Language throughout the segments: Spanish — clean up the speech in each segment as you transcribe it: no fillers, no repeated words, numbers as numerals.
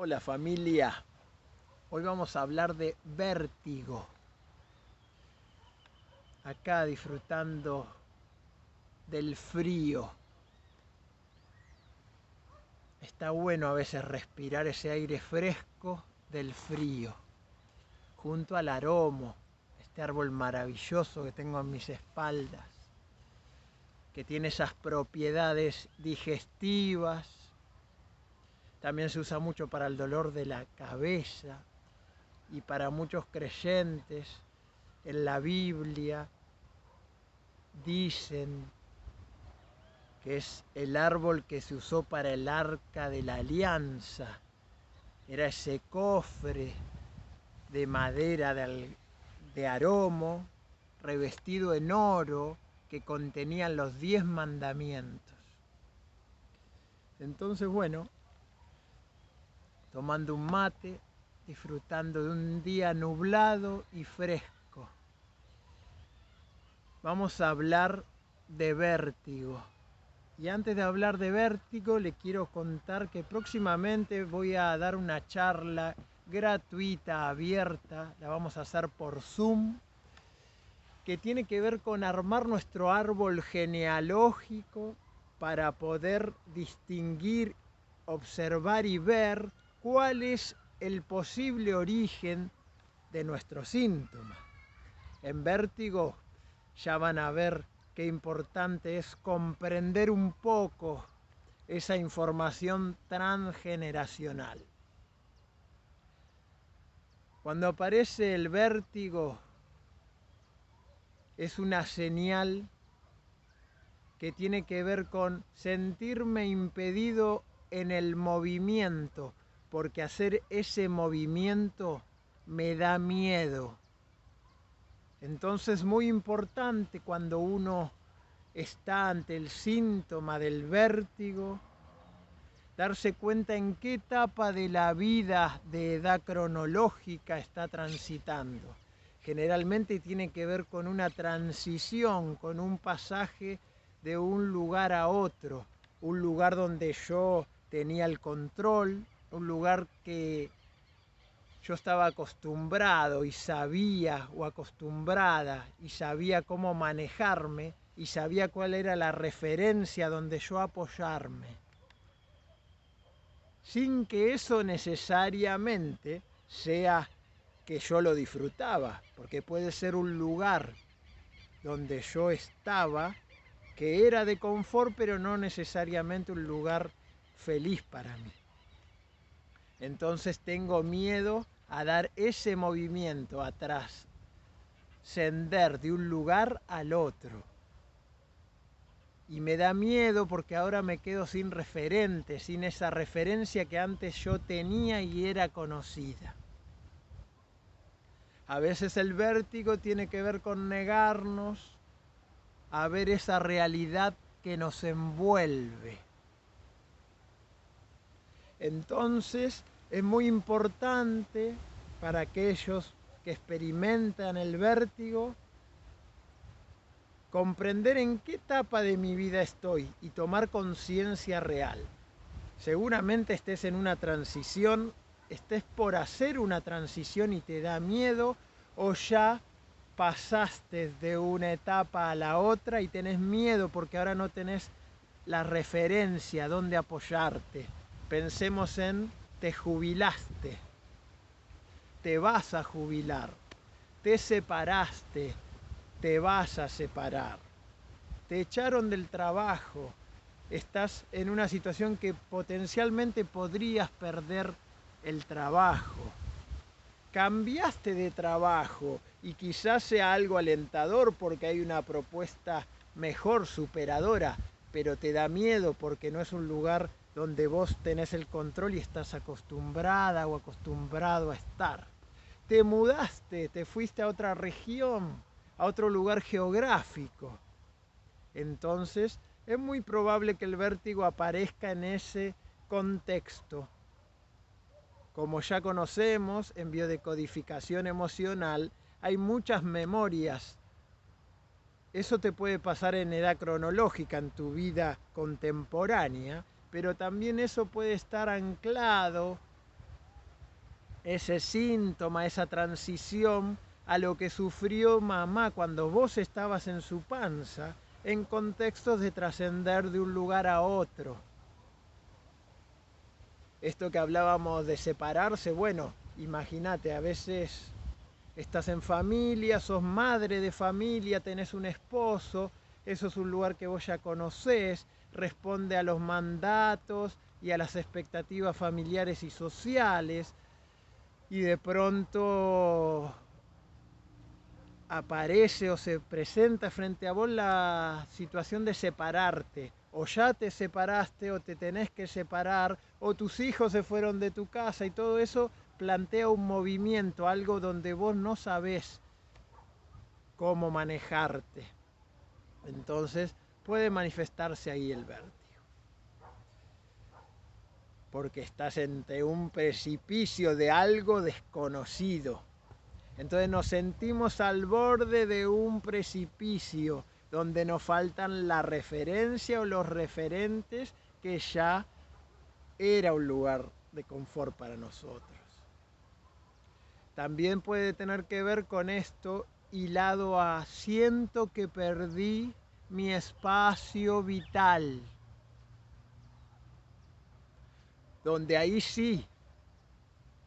Hola familia, hoy vamos a hablar de vértigo. Acá disfrutando del frío. Está bueno a veces respirar ese aire fresco del frío, junto al aromo, este árbol maravilloso que tengo a mis espaldas, que tiene esas propiedades digestivas. También se usa mucho para el dolor de la cabeza y para muchos creyentes. En la Biblia dicen que es el árbol que se usó para el arca de la alianza. Era ese cofre de madera de aromo, revestido en oro, que contenían los 10 mandamientos. Entonces, bueno, tomando un mate, disfrutando de un día nublado y fresco, vamos a hablar de vértigo. Y antes de hablar de vértigo, le quiero contar que próximamente voy a dar una charla gratuita, abierta, la vamos a hacer por Zoom, que tiene que ver con armar nuestro árbol genealógico para poder distinguir, observar y ver cuál es el posible origen de nuestros síntomas. En vértigo ya van a ver qué importante es comprender un poco esa información transgeneracional. Cuando aparece el vértigo, es una señal que tiene que ver con sentirme impedido en el movimiento, porque hacer ese movimiento me da miedo. Entonces es muy importante cuando uno está ante el síntoma del vértigo, darse cuenta en qué etapa de la vida de edad cronológica está transitando. Generalmente tiene que ver con una transición, con un pasaje de un lugar a otro, un lugar donde yo tenía el control, un lugar que yo estaba acostumbrado y sabía o acostumbrada y sabía cómo manejarme y sabía cuál era la referencia donde yo apoyarme, sin que eso necesariamente sea que yo lo disfrutaba, porque puede ser un lugar donde yo estaba que era de confort, pero no necesariamente un lugar feliz para mí. Entonces tengo miedo a dar ese movimiento atrás, ascender de un lugar al otro. Y me da miedo porque ahora me quedo sin referente, sin esa referencia que antes yo tenía y era conocida. A veces el vértigo tiene que ver con negarnos a ver esa realidad que nos envuelve. Entonces es muy importante para aquellos que experimentan el vértigo comprender en qué etapa de mi vida estoy y tomar conciencia real. Seguramente estés en una transición, estés por hacer una transición y te da miedo, o ya pasaste de una etapa a la otra y tenés miedo porque ahora no tenés la referencia donde apoyarte. Pensemos en te jubilaste, te vas a jubilar, te separaste, te vas a separar, te echaron del trabajo, estás en una situación que potencialmente podrías perder el trabajo, cambiaste de trabajo y quizás sea algo alentador porque hay una propuesta mejor, superadora, pero te da miedo porque no es un lugar donde vos tenés el control y estás acostumbrada o acostumbrado a estar. Te mudaste, te fuiste a otra región, a otro lugar geográfico. Entonces es muy probable que el vértigo aparezca en ese contexto. Como ya conocemos, en biodecodificación emocional hay muchas memorias. Eso te puede pasar en edad cronológica, en tu vida contemporánea, pero también eso puede estar anclado ese síntoma, esa transición a lo que sufrió mamá cuando vos estabas en su panza, en contextos de trascender de un lugar a otro. Esto que hablábamos de separarse, bueno, imagínate, a veces estás en familia, sos madre de familia, tenés un esposo, eso es un lugar que vos ya conocés, responde a los mandatos y a las expectativas familiares y sociales, y de pronto aparece o se presenta frente a vos la situación de separarte. O ya te separaste o te tenés que separar, o tus hijos se fueron de tu casa, y todo eso plantea un movimiento, algo donde vos no sabés cómo manejarte. Entonces puede manifestarse ahí el vértigo. Porque estás ante un precipicio de algo desconocido. Entonces nos sentimos al borde de un precipicio donde nos faltan la referencia o los referentes que ya era un lugar de confort para nosotros. También puede tener que ver con esto hilado a siento que perdí mi espacio vital, donde ahí sí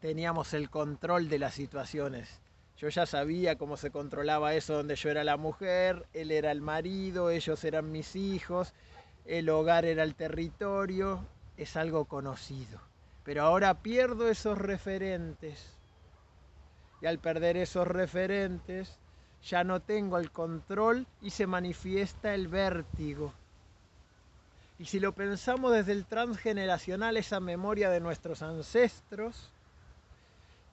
teníamos el control de las situaciones. Yo ya sabía cómo se controlaba eso, donde yo era la mujer, él era el marido, ellos eran mis hijos, el hogar era el territorio, es algo conocido. Pero ahora pierdo esos referentes. Y al perder esos referentes, ya no tengo el control y se manifiesta el vértigo. Y si lo pensamos desde el transgeneracional, esa memoria de nuestros ancestros,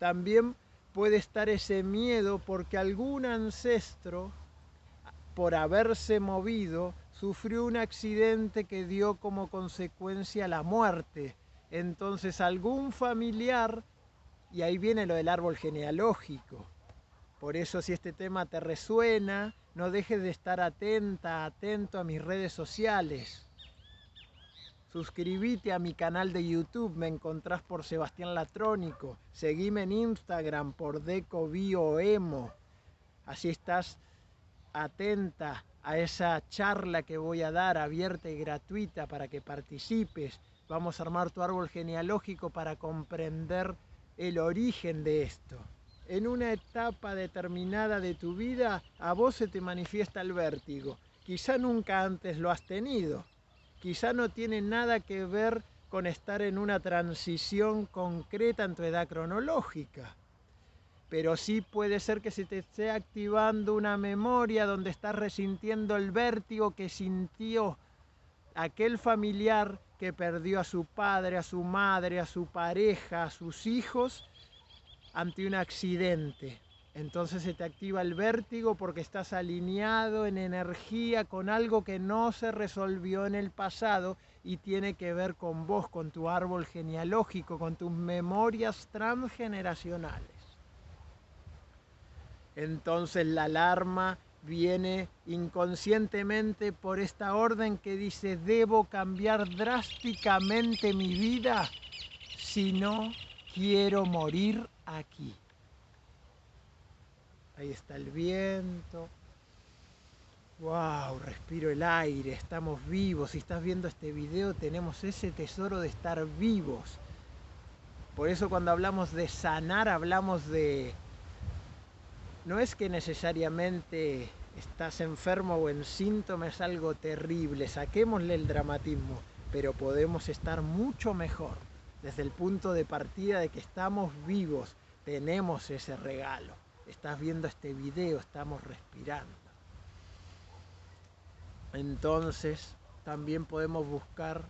también puede estar ese miedo porque algún ancestro, por haberse movido, sufrió un accidente que dio como consecuencia la muerte. Entonces algún familiar, y ahí viene lo del árbol genealógico. Por eso si este tema te resuena, no dejes de estar atento a mis redes sociales. Suscríbete a mi canal de YouTube, me encontrás por Sebastián Latrónico. Seguime en Instagram por DecoBioEmo. Así estás atenta a esa charla que voy a dar, abierta y gratuita, para que participes. Vamos a armar tu árbol genealógico para comprender el origen de esto. En una etapa determinada de tu vida, a vos se te manifiesta el vértigo. Quizá nunca antes lo has tenido. Quizá no tiene nada que ver con estar en una transición concreta en tu edad cronológica. Pero sí puede ser que se te esté activando una memoria donde estás resintiendo el vértigo que sintió aquel familiar que perdió a su padre, a su madre, a su pareja, a sus hijos ante un accidente. Entonces se te activa el vértigo porque estás alineado en energía con algo que no se resolvió en el pasado y tiene que ver con vos, con tu árbol genealógico, con tus memorias transgeneracionales. Entonces la alarma viene inconscientemente por esta orden que dice: debo cambiar drásticamente mi vida si no quiero morir aquí. Ahí está el viento. Wow, respiro el aire, estamos vivos. Si estás viendo este video, tenemos ese tesoro de estar vivos. Por eso cuando hablamos de sanar, hablamos de... No es que necesariamente estás enfermo o en síntomas, algo terrible, saquémosle el dramatismo, pero podemos estar mucho mejor desde el punto de partida de que estamos vivos, tenemos ese regalo. Estás viendo este video, estamos respirando. Entonces también podemos buscar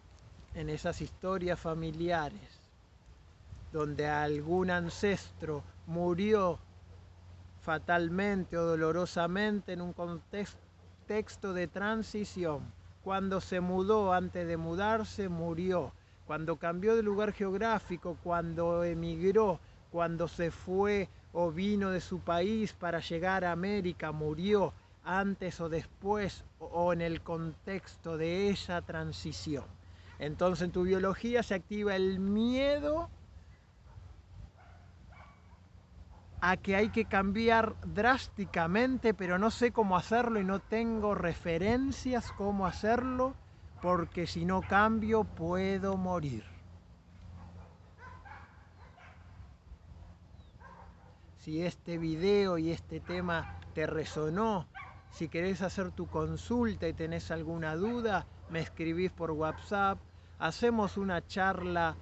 en esas historias familiares donde algún ancestro murió fatalmente o dolorosamente en un contexto de transición. Cuando se mudó, antes de mudarse, murió. Cuando cambió de lugar geográfico, cuando emigró, cuando se fue o vino de su país para llegar a América, murió antes o después o en el contexto de esa transición. Entonces en tu biología se activa el miedo a que hay que cambiar drásticamente, pero no sé cómo hacerlo y no tengo referencias cómo hacerlo, porque si no cambio puedo morir. Si este video y este tema te resonó, si querés hacer tu consulta y tenés alguna duda, me escribís por WhatsApp, hacemos una charla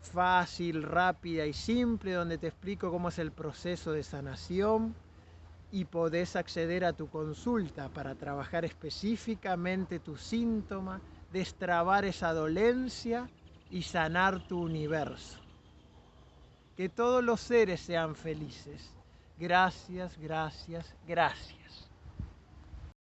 fácil, rápida y simple donde te explico cómo es el proceso de sanación y podés acceder a tu consulta para trabajar específicamente tu síntoma, destrabar esa dolencia y sanar tu universo. Que todos los seres sean felices. Gracias, gracias, gracias.